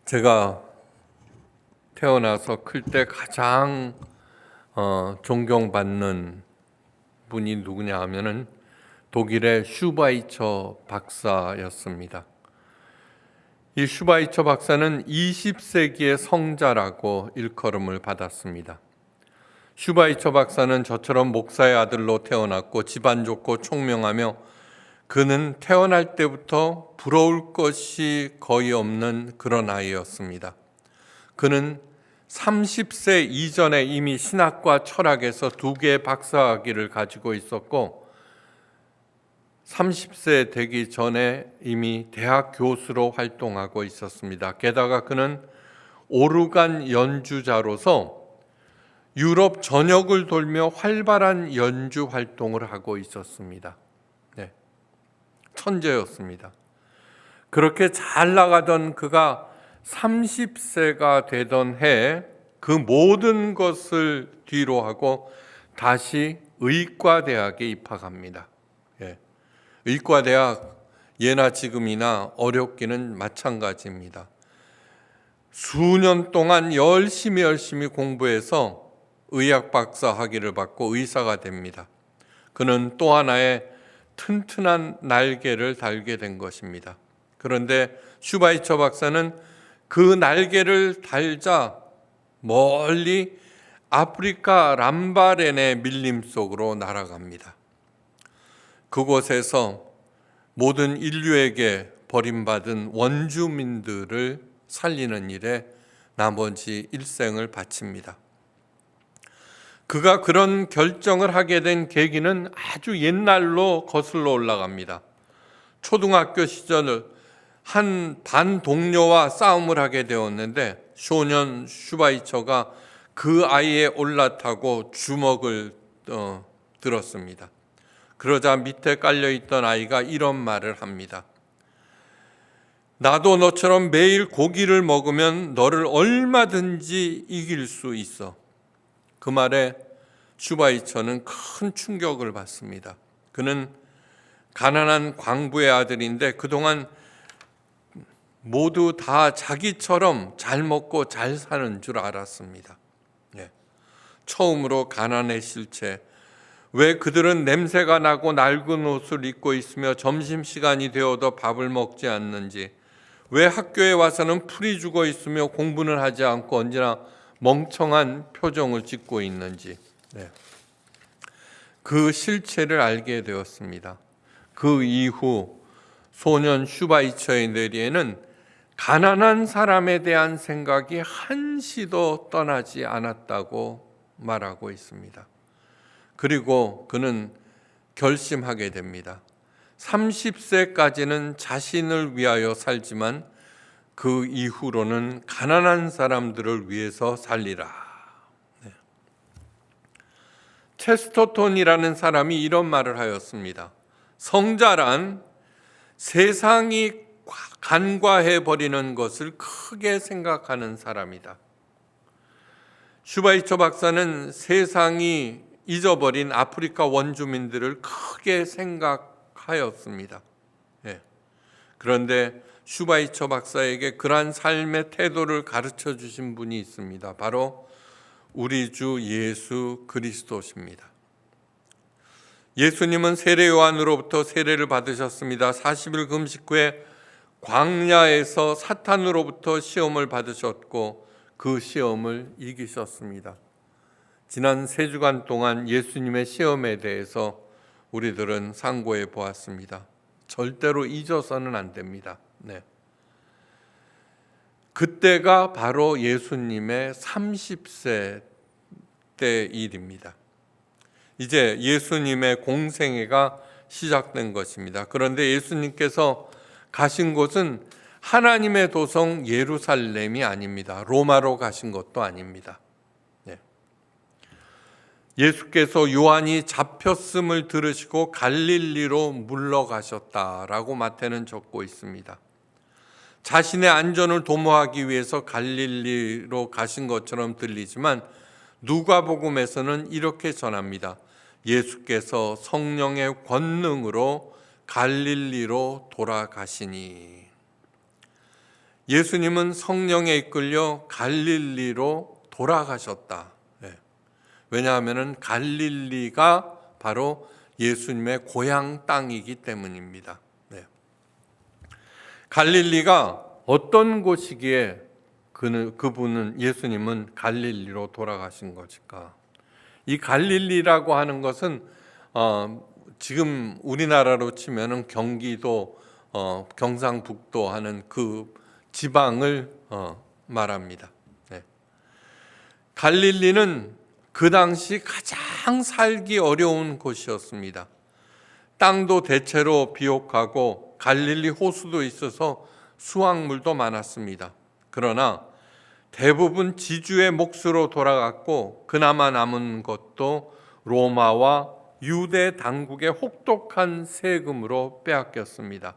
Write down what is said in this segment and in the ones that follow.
제가 태어나서 클 때 가장 존경받는 분이 누구냐 하면은 독일의 슈바이처 박사였습니다. 이 슈바이처 박사는 20세기의 성자라고 일컬음을 받았습니다. 슈바이처 박사는 저처럼 목사의 아들로 태어났고 집안 좋고 총명하며 그는 태어날 때부터 부러울 것이 거의 없는 그런 아이였습니다. 그는 30세 이전에 이미 신학과 철학에서 2개의 박사학위를 가지고 있었고 30세 되기 전에 이미 대학 교수로 활동하고 있었습니다. 게다가 그는 오르간 연주자로서 유럽 전역을 돌며 활발한 연주 활동을 하고 있었습니다. 천재였습니다. 그렇게 잘 나가던 그가 30세가 되던 해 그 모든 것을 뒤로 하고 다시 의과대학에 입학합니다. 의과대학 예나 지금이나 어렵기는 마찬가지입니다. 수년 동안 열심히 공부해서 의학 박사 학위를 받고 의사가 됩니다. 그는 또 하나의 튼튼한 날개를 달게 된 것입니다. 그런데 슈바이처 박사는 그 날개를 달자 멀리 아프리카 람바렌의 밀림 속으로 날아갑니다. 그곳에서 모든 인류에게 버림받은 원주민들을 살리는 일에 나머지 일생을 바칩니다. 그가 그런 결정을 하게 된 계기는 아주 옛날로 거슬러 올라갑니다. 초등학교 시절 한 반 동료와 싸움을 하게 되었는데 소년 슈바이처가 그 아이에 올라타고 주먹을 들었습니다. 그러자 밑에 깔려있던 아이가 이런 말을 합니다. 나도 너처럼 매일 고기를 먹으면 너를 얼마든지 이길 수 있어. 그 말에 슈바이처는 큰 충격을 받습니다. 그는 가난한 광부의 아들인데 그동안 모두 다 자기처럼 잘 먹고 잘 사는 줄 알았습니다. 처음으로 가난의 실체, 왜 그들은 냄새가 나고 낡은 옷을 입고 있으며 점심시간이 되어도 밥을 먹지 않는지, 왜 학교에 와서는 풀이 죽어 있으며 공부는 하지 않고 언제나 멍청한 표정을 짓고 있는지 그 실체를 알게 되었습니다. 그 이후 소년 슈바이처의 뇌리에는 가난한 사람에 대한 생각이 한시도 떠나지 않았다고 말하고 있습니다. 그리고 그는 결심하게 됩니다. 30세까지는 자신을 위하여 살지만 그 이후로는 가난한 사람들을 위해서 살리라. 체스터톤이라는 사람이 이런 말을 하였습니다. 성자란 세상이 간과해버리는 것을 크게 생각하는 사람이다. 슈바이처 박사는 세상이 잊어버린 아프리카 원주민들을 크게 생각하였습니다. 그런데 슈바이처 박사에게 그러한 삶의 태도를 가르쳐 주신 분이 있습니다. 바로 우리 주 예수 그리스도십니다. 예수님은 세례 요한으로부터 세례를 받으셨습니다. 40일 금식 후에 광야에서 사탄으로부터 시험을 받으셨고 그 시험을 이기셨습니다. 지난 3주간 동안 예수님의 시험에 대해서 우리들은 상고해 보았습니다. 절대로 잊어서는 안 됩니다. 그때가 바로 예수님의 30세 때 일입니다. 이제 예수님의 공생애가 시작된 것입니다. 그런데 예수님께서 가신 곳은 하나님의 도성 예루살렘이 아닙니다. 로마로 가신 것도 아닙니다. 예수께서 요한이 잡혔음을 들으시고 갈릴리로 물러가셨다라고 마태는 적고 있습니다. 자신의 안전을 도모하기 위해서 갈릴리로 가신 것처럼 들리지만 누가복음에서는 이렇게 전합니다. 예수께서 성령의 권능으로 갈릴리로 돌아가시니. 예수님은 성령에 이끌려 갈릴리로 돌아가셨다. 왜냐하면 갈릴리가 바로 예수님의 고향 땅이기 때문입니다. 갈릴리가 어떤 곳이기에 그분은 예수님은 갈릴리로 돌아가신 것일까? 이 갈릴리라고 하는 것은 지금 우리나라로 치면은 경기도, 경상북도 하는 그 지방을 말합니다. 갈릴리는 그 당시 가장 살기 어려운 곳이었습니다. 땅도 대체로 비옥하고 갈릴리 호수도 있어서 수확물도 많았습니다. 그러나 대부분 지주의 몫으로 돌아갔고 그나마 남은 것도 로마와 유대 당국의 혹독한 세금으로 빼앗겼습니다.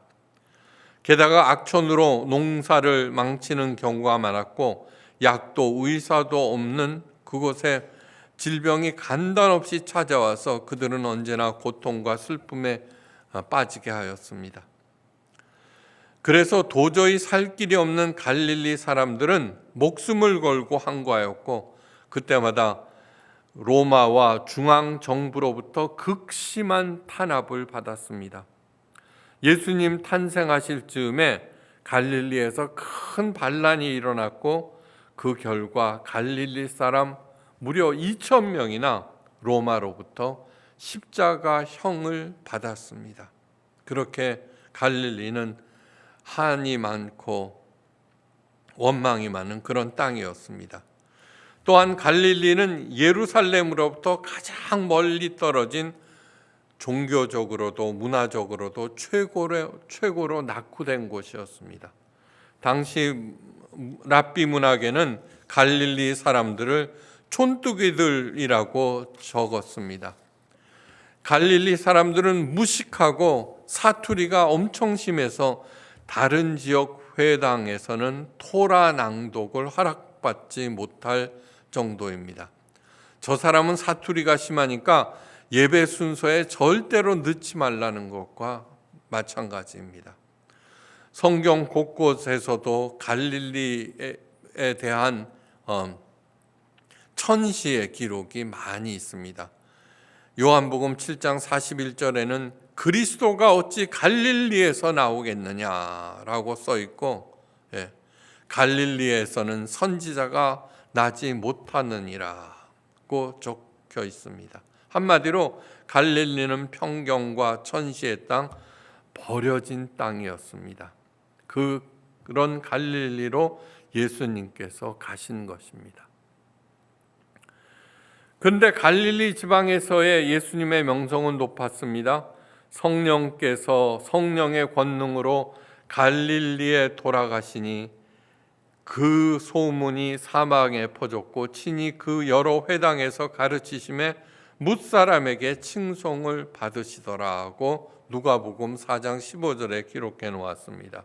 게다가 악천후로 농사를 망치는 경우가 많았고 약도 의사도 없는 그곳에 질병이 간단없이 찾아와서 그들은 언제나 고통과 슬픔에 빠지게 하였습니다. 그래서 도저히 살 길이 없는 갈릴리 사람들은 목숨을 걸고 항거하였고 그때마다 로마와 중앙정부로부터 극심한 탄압을 받았습니다. 예수님 탄생하실 즈음에 갈릴리에서 큰 반란이 일어났고 그 결과 갈릴리 사람 무려 2,000명이나 로마로부터 십자가형을 받았습니다. 그렇게 갈릴리는 한이 많고 원망이 많은 그런 땅이었습니다. 또한 갈릴리는 예루살렘으로부터 가장 멀리 떨어진 종교적으로도 문화적으로도 최고로 낙후된 곳이었습니다. 당시 랍비 문학에는 갈릴리 사람들을 촌뜨기들이라고 적었습니다. 갈릴리 사람들은 무식하고 사투리가 엄청 심해서 다른 지역 회당에서는 토라 낭독을 허락받지 못할 정도입니다. 저 사람은 사투리가 심하니까 예배 순서에 절대로 넣지 말라는 것과 마찬가지입니다. 성경 곳곳에서도 갈릴리에 대한 천시의 기록이 많이 있습니다. 요한복음 7장 41절에는 그리스도가 어찌 갈릴리에서 나오겠느냐라고 써 있고, 갈릴리에서는 선지자가 나지 못하느니라고 적혀 있습니다. 한마디로 갈릴리는 편견과 천시의 땅, 버려진 땅이었습니다. 그런 갈릴리로 예수님께서 가신 것입니다. 그런데 갈릴리 지방에서의 예수님의 명성은 높았습니다. 성령께서 성령의 권능으로 갈릴리에 돌아가시니 그 소문이 사방에 퍼졌고 친히 그 여러 회당에서 가르치심에 뭇사람에게 칭송을 받으시더라고 누가복음 4장 15절에 기록해 놓았습니다.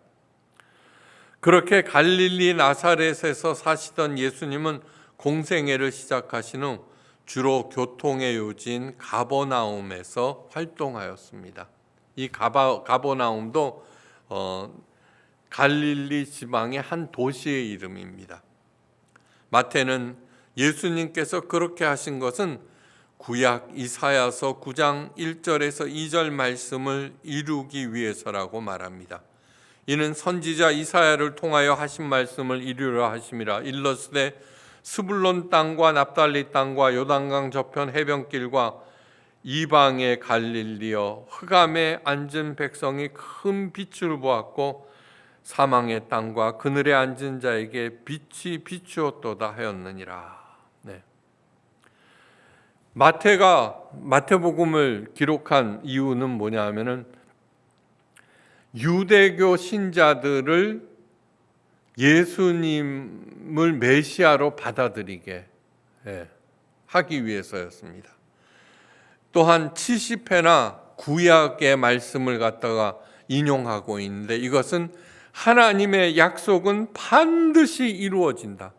그렇게 갈릴리 나사렛에서 사시던 예수님은 공생애를 시작하신 후 주로 교통의 요지인 가버나움에서 활동하였습니다. 이 가버나움도 갈릴리 지방의 한 도시의 이름입니다. 마태는 예수님께서 그렇게 하신 것은 구약 이사야서 9장 1절에서 2절 말씀을 이루기 위해서라고 말합니다. 이는 선지자 이사야를 통하여 하신 말씀을 이루려 하심이라. 일러스되 스불론 땅과 납달리 땅과 요단강 저편 해변길과 이방의 갈릴리여 흑암에 앉은 백성이 큰 빛을 보았고 사망의 땅과 그늘에 앉은 자에게 빛이 비추었도다 하였느니라. 마태복음을 기록한 이유는 뭐냐 하면은 유대교 신자들을 예수님을 메시아로 받아들이게 하기 위해서였습니다. 또한 70회나 구약의 말씀을 갖다가 인용하고 있는데 이것은 하나님의 약속은 반드시 이루어진다.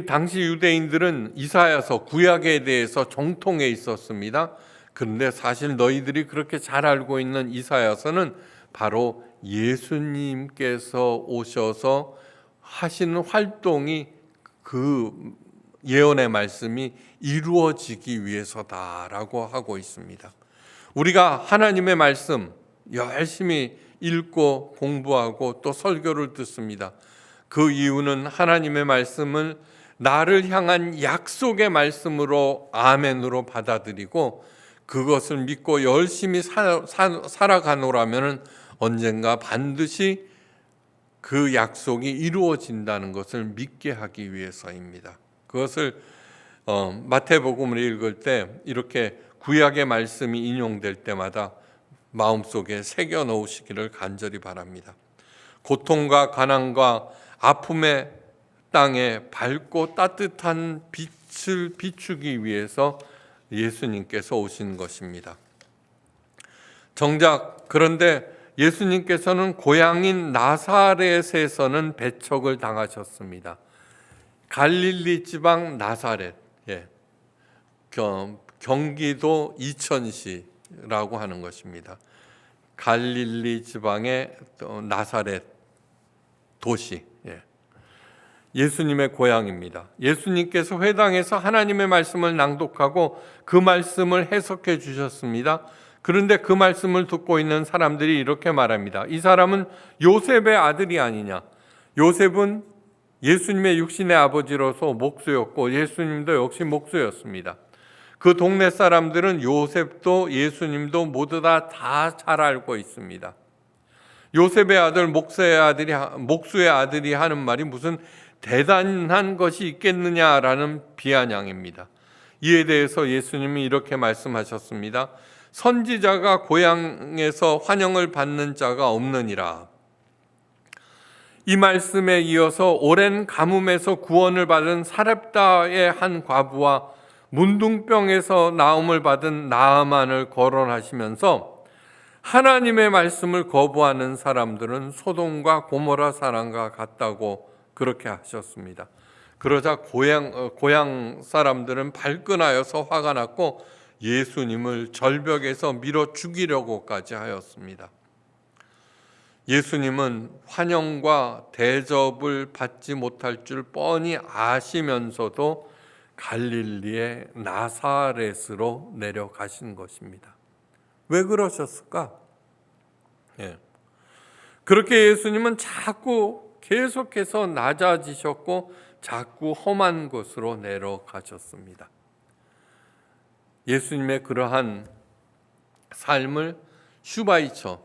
당시 유대인들은 이사야서 구약에 대해서 정통해 있었습니다. 그런데 사실 너희들이 그렇게 잘 알고 있는 이사야서는 바로 예수님께서 오셔서 하시는 활동이 그 예언의 말씀이 이루어지기 위해서다라고 하고 있습니다. 우리가 하나님의 말씀 열심히 읽고 공부하고 또 설교를 듣습니다. 그 이유는 하나님의 말씀을 나를 향한 약속의 말씀으로 아멘으로 받아들이고 그것을 믿고 열심히 살아가노라면 언젠가 반드시 그 약속이 이루어진다는 것을 믿게 하기 위해서입니다. 그것을 마태복음을 읽을 때 이렇게 구약의 말씀이 인용될 때마다 마음속에 새겨 놓으시기를 간절히 바랍니다. 고통과 가난과 아픔의 땅에 밝고 따뜻한 빛을 비추기 위해서 예수님께서 오신 것입니다. 정작 그런데 예수님께서는 고향인 나사렛에서는 배척을 당하셨습니다. 갈릴리 지방 나사렛, 경기도 이천시라고 하는 것입니다. 갈릴리 지방의 나사렛 도시, 예수님의 고향입니다. 예수님께서 회당에서 하나님의 말씀을 낭독하고 그 말씀을 해석해 주셨습니다. 그런데 그 말씀을 듣고 있는 사람들이 이렇게 말합니다. 이 사람은 요셉의 아들이 아니냐. 요셉은 예수님의 육신의 아버지로서 목수였고 예수님도 역시 목수였습니다. 그 동네 사람들은 요셉도 예수님도 모두 다 잘 알고 있습니다. 요셉의 아들, 목수의 아들이 하는 말이 무슨 대단한 것이 있겠느냐라는 비아냥입니다. 이에 대해서 예수님이 이렇게 말씀하셨습니다. 선지자가 고향에서 환영을 받는 자가 없느니라. 이 말씀에 이어서 오랜 가뭄에서 구원을 받은 사렙다의 한 과부와 문둥병에서 나음을 받은 나아만을 거론하시면서 하나님의 말씀을 거부하는 사람들은 소돔과 고모라 사람과 같다고 그렇게 하셨습니다. 그러자 고향 사람들은 발끈하여서 화가 났고 예수님을 절벽에서 밀어 죽이려고까지 하였습니다. 예수님은 환영과 대접을 받지 못할 줄 뻔히 아시면서도 갈릴리의 나사렛으로 내려가신 것입니다. 왜 그러셨을까? 그렇게 예수님은 자꾸 계속해서 낮아지셨고 자꾸 험한 곳으로 내려가셨습니다. 예수님의 그러한 삶을 슈바이처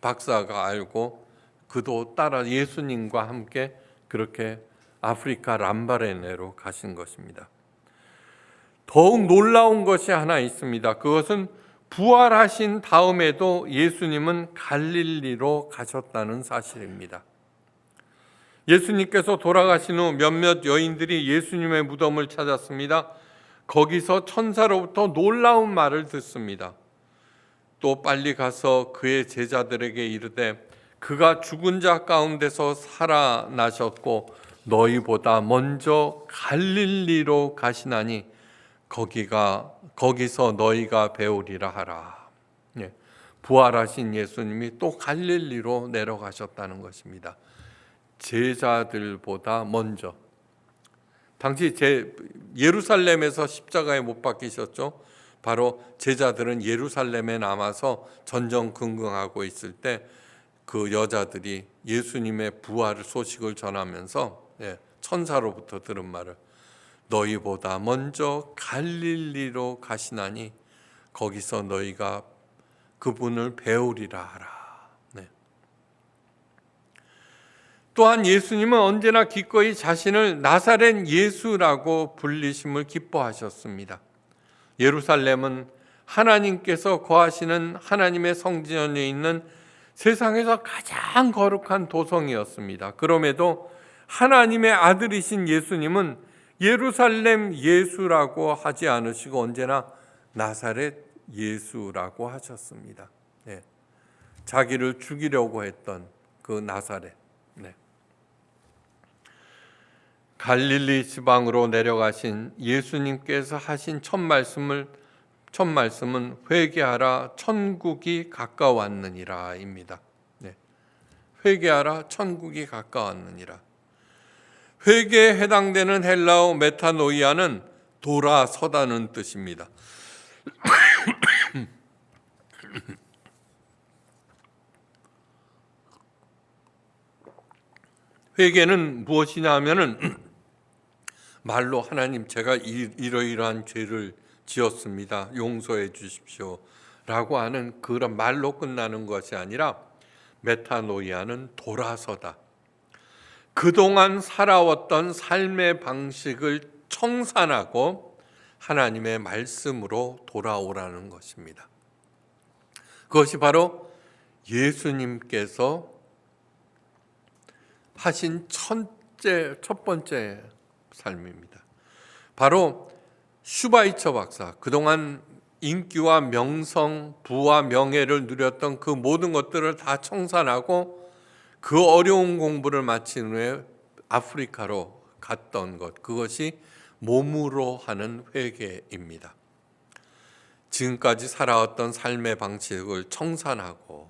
박사가 알고 그도 따라 예수님과 함께 그렇게 아프리카 람바레네로 가신 것입니다. 더욱 놀라운 것이 하나 있습니다. 그것은 부활하신 다음에도 예수님은 갈릴리로 가셨다는 사실입니다. 예수님께서 돌아가신 후 몇몇 여인들이 예수님의 무덤을 찾았습니다. 거기서 천사로부터 놀라운 말을 듣습니다. 또 빨리 가서 그의 제자들에게 이르되 그가 죽은 자 가운데서 살아나셨고 너희보다 먼저 갈릴리로 가시나니 거기서 너희가 배우리라 하라. 부활하신 예수님이 또 갈릴리로 내려가셨다는 것입니다. 제자들보다 먼저. 당시 예루살렘에서 십자가에 못 박히셨죠. 바로 제자들은 예루살렘에 남아서 전전긍긍하고 있을 때 그 여자들이 예수님의 부활 소식을 전하면서 천사로부터 들은 말을 너희보다 먼저 갈릴리로 가시나니 거기서 너희가 그분을 배우리라 하라. 또한 예수님은 언제나 기꺼이 자신을 나사렛 예수라고 불리심을 기뻐하셨습니다. 예루살렘은 하나님께서 거하시는 하나님의 성전에 있는 세상에서 가장 거룩한 도성이었습니다. 그럼에도 하나님의 아들이신 예수님은 예루살렘 예수라고 하지 않으시고 언제나 나사렛 예수라고 하셨습니다. 자기를 죽이려고 했던 그 나사렛. 갈릴리 지방으로 내려가신 예수님께서 하신 첫 말씀을 첫 말씀은 회개하라 천국이 가까웠느니라입니다. 네. 회개하라 천국이 가까웠느니라. 회개에 해당되는 헬라어 메타노이아는 돌아서다는 뜻입니다. 회개는 무엇이냐 하면은 말로 하나님 제가 이러이러한 죄를 지었습니다. 용서해 주십시오. 라고 하는 그런 말로 끝나는 것이 아니라 메타노이아는 돌아서다. 그동안 살아왔던 삶의 방식을 청산하고 하나님의 말씀으로 돌아오라는 것입니다. 그것이 바로 예수님께서 하신 첫 번째 삶입니다. 바로 슈바이처 박사, 그동안 인기와 명성, 부와 명예를 누렸던 그 모든 것들을 다 청산하고 그 어려운 공부를 마친 후에 아프리카로 갔던 것, 그것이 몸으로 하는 회개입니다. 지금까지 살아왔던 삶의 방식을 청산하고,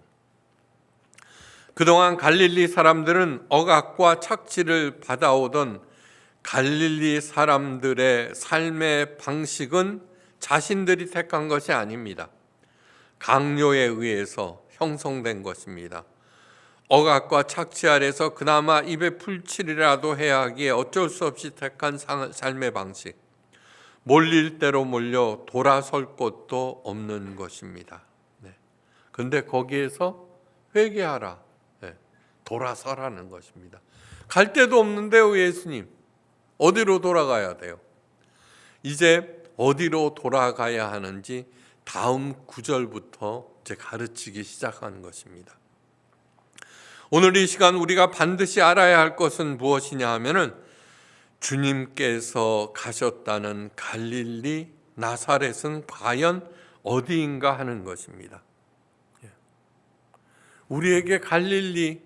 그동안 갈릴리 사람들은 억압과 착취를 받아오던 갈릴리 사람들의 삶의 방식은 자신들이 택한 것이 아닙니다. 강요에 의해서 형성된 것입니다. 억압과 착취 아래서 그나마 입에 풀칠이라도 해야 하기에 어쩔 수 없이 택한 삶의 방식, 몰릴 대로 몰려 돌아설 곳도 없는 것입니다. 그런데 거기에서 회개하라, 돌아서라는 것입니다. 갈 데도 없는데요, 예수님. 어디로 돌아가야 돼요? 이제 어디로 돌아가야 하는지 다음 구절부터 이제 가르치기 시작하는 것입니다. 오늘 이 시간 우리가 반드시 알아야 할 것은 무엇이냐 하면은 주님께서 가셨다는 갈릴리 나사렛은 과연 어디인가 하는 것입니다. 우리에게 갈릴리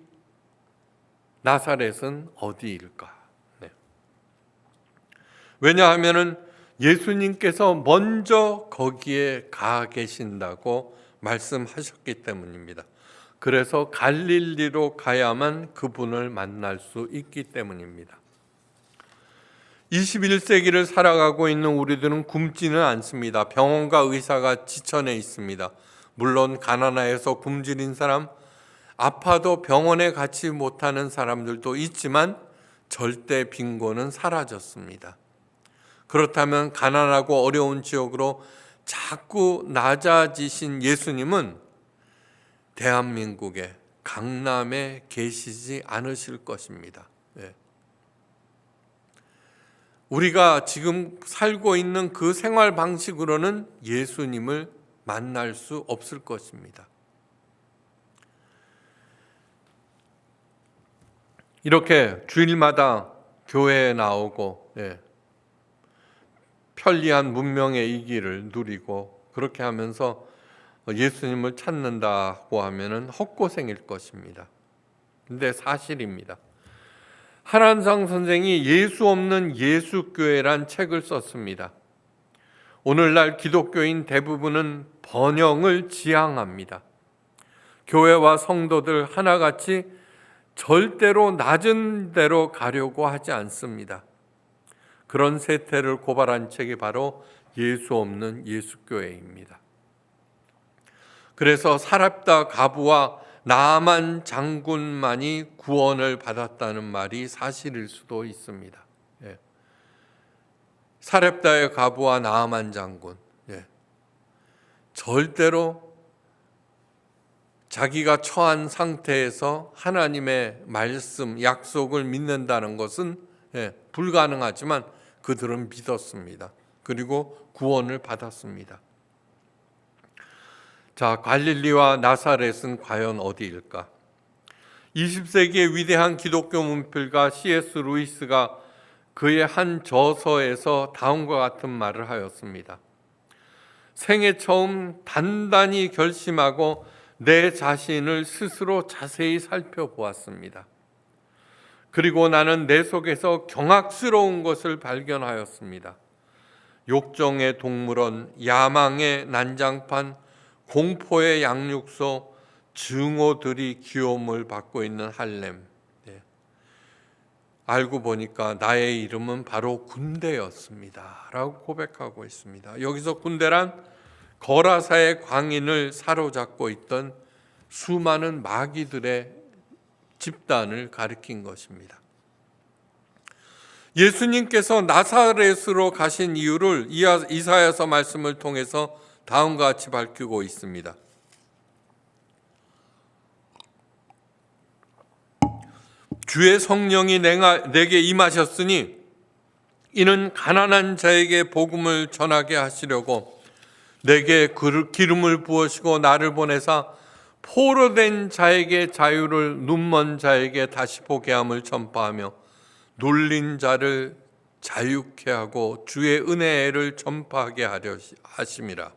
나사렛은 어디일까? 왜냐하면은 예수님께서 먼저 거기에 가 계신다고 말씀하셨기 때문입니다. 그래서 갈릴리로 가야만 그분을 만날 수 있기 때문입니다. 21세기를 살아가고 있는 우리들은 굶지는 않습니다. 병원과 의사가 지천에 있습니다. 물론 가난해서 굶주린 사람, 아파도 병원에 가지 못하는 사람들도 있지만 절대 빈곤은 사라졌습니다. 그렇다면 가난하고 어려운 지역으로 자꾸 낮아지신 예수님은 대한민국의 강남에 계시지 않으실 것입니다. 우리가 지금 살고 있는 그 생활 방식으로는 예수님을 만날 수 없을 것입니다. 이렇게 주일마다 교회에 나오고 편리한 문명의 이기를 누리고 그렇게 하면서 예수님을 찾는다고 하면은 헛고생일 것입니다. 근데 사실입니다. 한한상 선생이 예수 없는 예수교회란 책을 썼습니다. 오늘날 기독교인 대부분은 번영을 지향합니다. 교회와 성도들 하나같이 절대로 낮은 데로 가려고 하지 않습니다. 그런 세태를 고발한 책이 바로 예수 없는 예수교회입니다. 그래서 사렙다 가부와 나아만 장군만이 구원을 받았다는 말이 사실일 수도 있습니다. 사렙다의 가부와 나아만 장군, 절대로 자기가 처한 상태에서 하나님의 말씀, 약속을 믿는다는 것은 불가능하지만 그들은 믿었습니다. 그리고 구원을 받았습니다. 자, 갈릴리와 나사렛은 과연 어디일까? 20세기의 위대한 기독교 문필가 C.S. 루이스가 그의 한 저서에서 다음과 같은 말을 하였습니다. 생애 처음 단단히 결심하고 내 자신을 스스로 자세히 살펴보았습니다. 그리고 나는 내 속에서 경악스러운 것을 발견하였습니다. 욕정의 동물원, 야망의 난장판, 공포의 양육소, 증오들이 귀여움을 받고 있는 할렘. 알고 보니까 나의 이름은 바로 군대였습니다 라고 고백하고 있습니다. 여기서 군대란 거라사의 광인을 사로잡고 있던 수많은 마귀들의 집단을 가리킨 것입니다. 예수님께서 나사렛으로 가신 이유를 이사야서 말씀을 통해서 다음과 같이 밝히고 있습니다. 주의 성령이 내게 임하셨으니 이는 가난한 자에게 복음을 전하게 하시려고 내게 기름을 부으시고 나를 보내사 포로된 자에게 자유를, 눈먼 자에게 다시 보게 함을 전파하며 눌린 자를 자유케 하고 주의 은혜를 전파하게 하려 하심이라.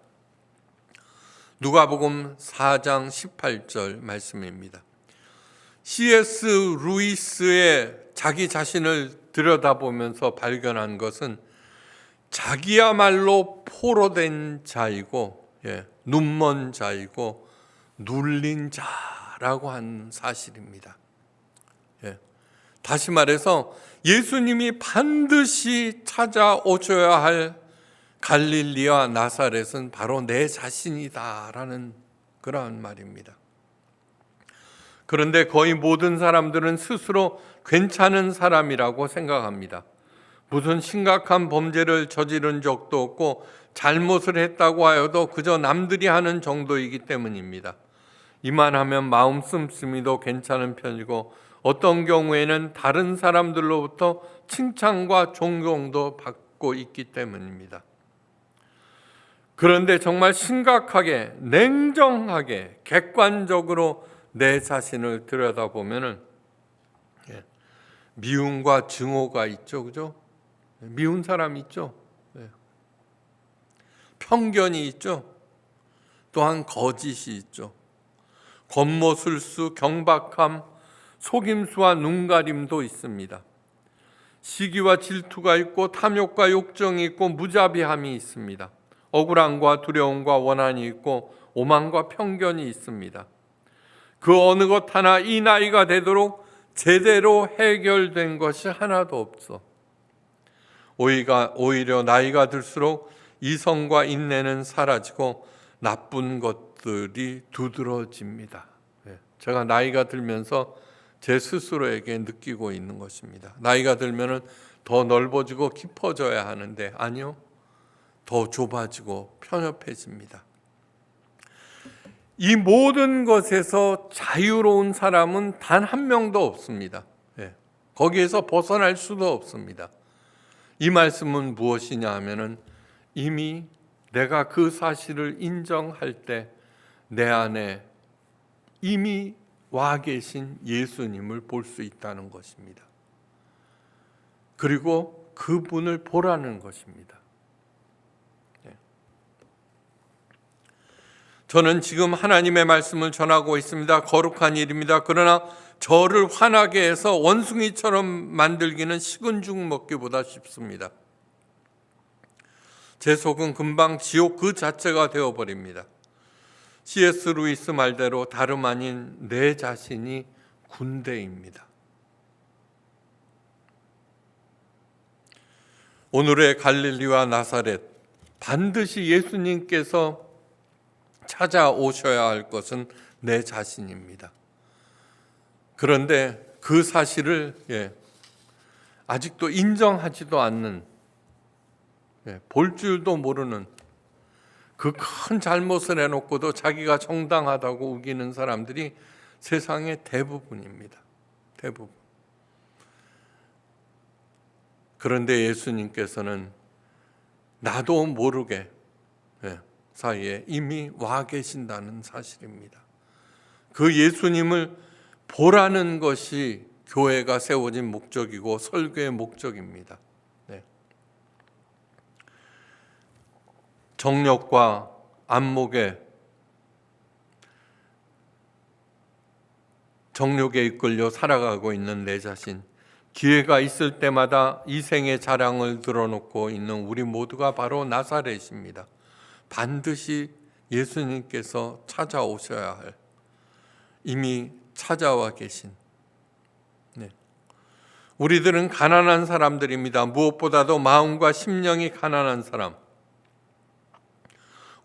누가복음 4장 18절 말씀입니다. C.S. 루이스의 자기 자신을 들여다보면서 발견한 것은 자기야말로 포로된 자이고 눈먼 자이고 눌린 자라고 한 사실입니다. 다시 말해서 예수님이 반드시 찾아오셔야 할 갈릴리와 나사렛은 바로 내 자신이다라는 그러한 말입니다. 그런데 거의 모든 사람들은 스스로 괜찮은 사람이라고 생각합니다. 무슨 심각한 범죄를 저지른 적도 없고 잘못을 했다고 하여도 그저 남들이 하는 정도이기 때문입니다. 이만하면 마음 씀씀이도 괜찮은 편이고 어떤 경우에는 다른 사람들로부터 칭찬과 존경도 받고 있기 때문입니다. 그런데 정말 심각하게, 냉정하게, 객관적으로 내 자신을 들여다보면은 미움과 증오가 있죠, 그죠? 미운 사람 있죠. 편견이 있죠. 또한 거짓이 있죠. 겉모술수, 경박함, 속임수와 눈가림도 있습니다. 시기와 질투가 있고 탐욕과 욕정이 있고 무자비함이 있습니다. 억울함과 두려움과 원한이 있고 오만과 편견이 있습니다. 그 어느 것 하나 이 나이가 되도록 제대로 해결된 것이 하나도 없어. 오히려 나이가 들수록 이성과 인내는 사라지고 나쁜 것들이 두드러집니다. 제가 나이가 들면서 제 스스로에게 느끼고 있는 것입니다. 나이가 들면은 더 넓어지고 깊어져야 하는데 아니요, 더 좁아지고 편협해집니다. 이 모든 것에서 자유로운 사람은 단 한 명도 없습니다. 거기에서 벗어날 수도 없습니다. 이 말씀은 무엇이냐 하면은 이미 내가 그 사실을 인정할 때 내 안에 이미 와 계신 예수님을 볼 수 있다는 것입니다. 그리고 그분을 보라는 것입니다. 저는 지금 하나님의 말씀을 전하고 있습니다. 거룩한 일입니다. 그러나 저를 화나게 해서 원숭이처럼 만들기는 식은 죽 먹기보다 쉽습니다. 제 속은 금방 지옥 그 자체가 되어버립니다. C.S. 루이스 말대로 다름 아닌 내 자신이 군대입니다. 오늘의 갈릴리와 나사렛, 반드시 예수님께서 찾아오셔야 할 것은 내 자신입니다. 그런데 그 사실을 아직도 인정하지도 않는, 볼 줄도 모르는, 그 큰 잘못을 해놓고도 자기가 정당하다고 우기는 사람들이 세상의 대부분입니다. 대부분. 그런데 예수님께서는 나도 모르게 사이에 이미 와 계신다는 사실입니다. 그 예수님을 보라는 것이 교회가 세워진 목적이고 설교의 목적입니다. 정욕과 안목에, 정욕에 이끌려 살아가고 있는 내 자신, 기회가 있을 때마다 이 생의 자랑을 드러놓고 있는 우리 모두가 바로 나사렛입니다. 반드시 예수님께서 찾아오셔야 할, 이미 찾아와 계신, 우리들은 가난한 사람들입니다. 무엇보다도 마음과 심령이 가난한 사람.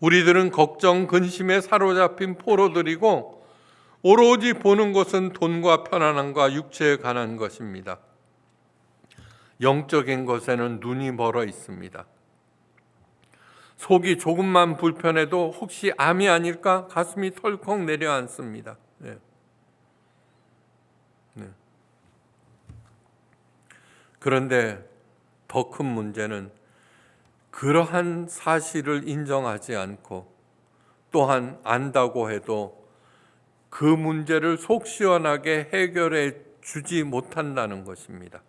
우리들은 걱정, 근심에 사로잡힌 포로들이고 오로지 보는 것은 돈과 편안함과 육체에 관한 것입니다. 영적인 것에는 눈이 멀어 있습니다. 속이 조금만 불편해도 혹시 암이 아닐까 가슴이 털컥 내려앉습니다. 그런데 더 큰 문제는 그러한 사실을 인정하지 않고 또한 안다고 해도 그 문제를 속 시원하게 해결해 주지 못한다는 것입니다.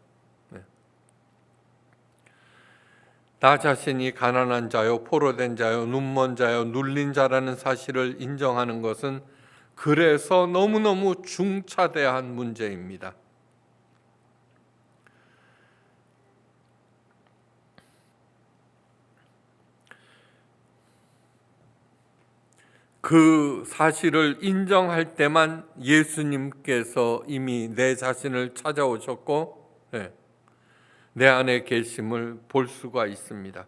나 자신이 가난한 자요, 포로된 자요, 눈먼 자요, 눌린 자라는 사실을 인정하는 것은 그래서 너무너무 중차대한 문제입니다. 그 사실을 인정할 때만 예수님께서 이미 내 자신을 찾아오셨고 내 안에 계심을 볼 수가 있습니다.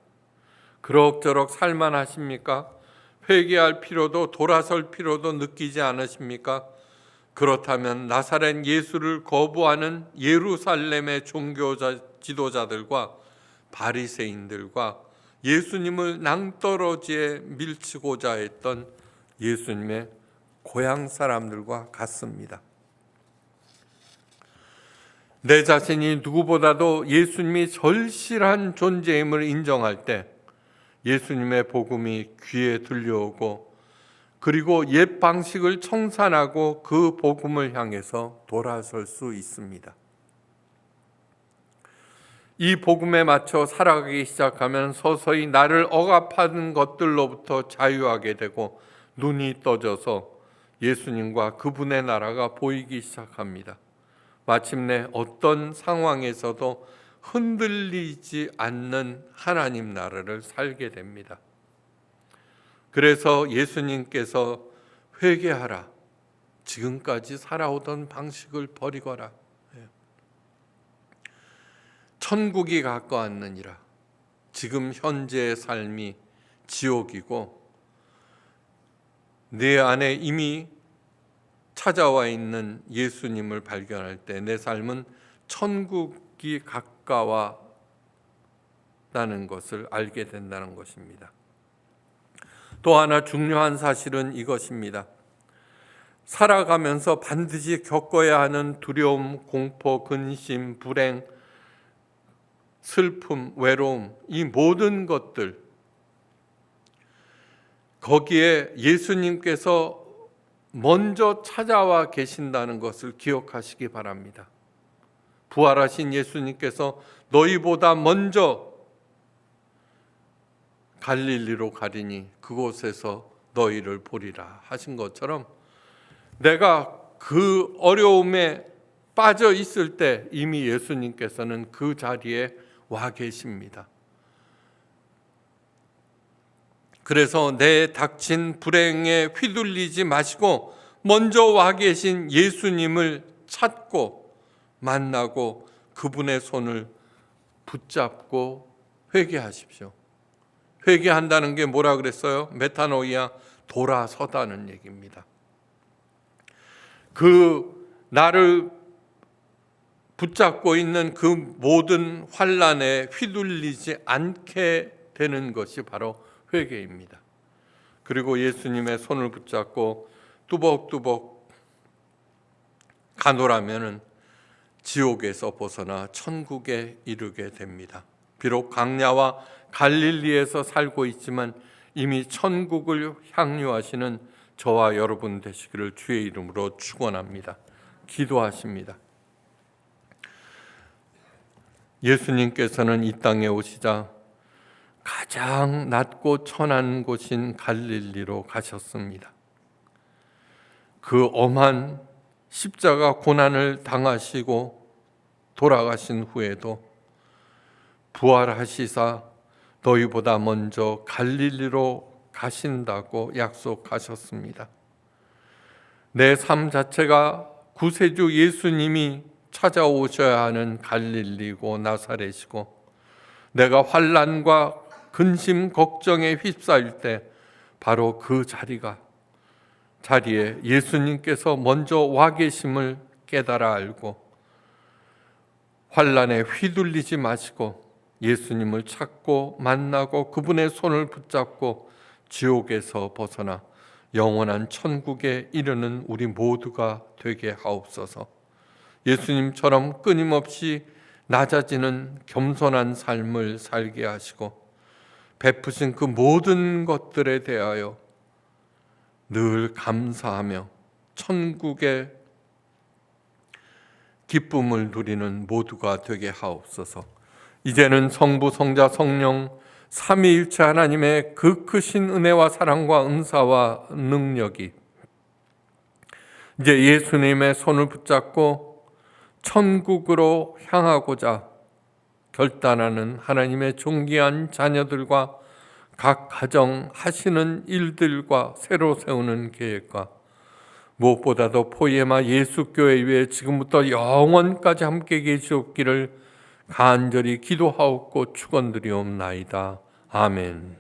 그럭저럭 살만하십니까? 회개할 필요도 돌아설 필요도 느끼지 않으십니까? 그렇다면 나사렛 예수를 거부하는 예루살렘의 종교 지도자들과 바리새인들과 예수님을 낭떠러지에 밀치고자 했던 예수님의 고향 사람들과 같습니다. 내 자신이 누구보다도 예수님이 절실한 존재임을 인정할 때 예수님의 복음이 귀에 들려오고 그리고 옛 방식을 청산하고 그 복음을 향해서 돌아설 수 있습니다. 이 복음에 맞춰 살아가기 시작하면 서서히 나를 억압하는 것들로부터 자유하게 되고 눈이 떠져서 예수님과 그분의 나라가 보이기 시작합니다. 마침내 어떤 상황에서도 흔들리지 않는 하나님 나라를 살게 됩니다. 그래서 예수님께서 회개하라, 지금까지 살아오던 방식을 버리거라, 천국이 가까웠느니라. 지금 현재의 삶이 지옥이고 내 안에 이미 찾아와 있는 예수님을 발견할 때 내 삶은 천국이 가까워나는 것을 알게 된다는 것입니다. 또 하나 중요한 사실은 이것입니다. 살아가면서 반드시 겪어야 하는 두려움, 공포, 근심, 불행, 슬픔, 외로움, 이 모든 것들, 거기에 예수님께서 먼저 찾아와 계신다는 것을 기억하시기 바랍니다. 부활하신 예수님께서 너희보다 먼저 갈릴리로 가리니 그곳에서 너희를 보리라 하신 것처럼 내가 그 어려움에 빠져 있을 때 이미 예수님께서는 그 자리에 와 계십니다. 그래서 내 닥친 불행에 휘둘리지 마시고 먼저 와 계신 예수님을 찾고 만나고 그분의 손을 붙잡고 회개하십시오. 회개한다는 게 뭐라 그랬어요? 메타노이아, 돌아서다는 얘기입니다. 그 나를 붙잡고 있는 그 모든 환난에 휘둘리지 않게 되는 것이 바로 회개입니다. 그리고 예수님의 손을 붙잡고 뚜벅뚜벅 가노라면은 지옥에서 벗어나 천국에 이르게 됩니다. 비록 광야와 갈릴리에서 살고 있지만 이미 천국을 향유하시는 저와 여러분 되시기를 주의 이름으로 축원합니다. 기도하십니다. 예수님께서는 이 땅에 오시자 가장 낮고 천한 곳인 갈릴리로 가셨습니다. 그 엄한 십자가 고난을 당하시고 돌아가신 후에도 부활하시사 너희보다 먼저 갈릴리로 가신다고 약속하셨습니다. 내 삶 자체가 구세주 예수님이 찾아오셔야 하는 갈릴리고 나사렛이고, 내가 환난과 근심 걱정에 휩싸일 때 바로 그 자리에 예수님께서 먼저 와 계심을 깨달아 알고 환난에 휘둘리지 마시고 예수님을 찾고 만나고 그분의 손을 붙잡고 지옥에서 벗어나 영원한 천국에 이르는 우리 모두가 되게 하옵소서. 예수님처럼 끊임없이 낮아지는 겸손한 삶을 살게 하시고 베푸신 그 모든 것들에 대하여 늘 감사하며 천국의 기쁨을 누리는 모두가 되게 하옵소서. 이제는 성부, 성자, 성령 삼위일체 하나님의 그 크신 은혜와 사랑과 은사와 능력이 이제 예수님의 손을 붙잡고 천국으로 향하고자 결단하는 하나님의 존귀한 자녀들과 각 가정 하시는 일들과 새로 세우는 계획과 무엇보다도 포이에마 예수교회 위에 지금부터 영원까지 함께 계시옵기를 간절히 기도하옵고 축원드리옵나이다. 아멘.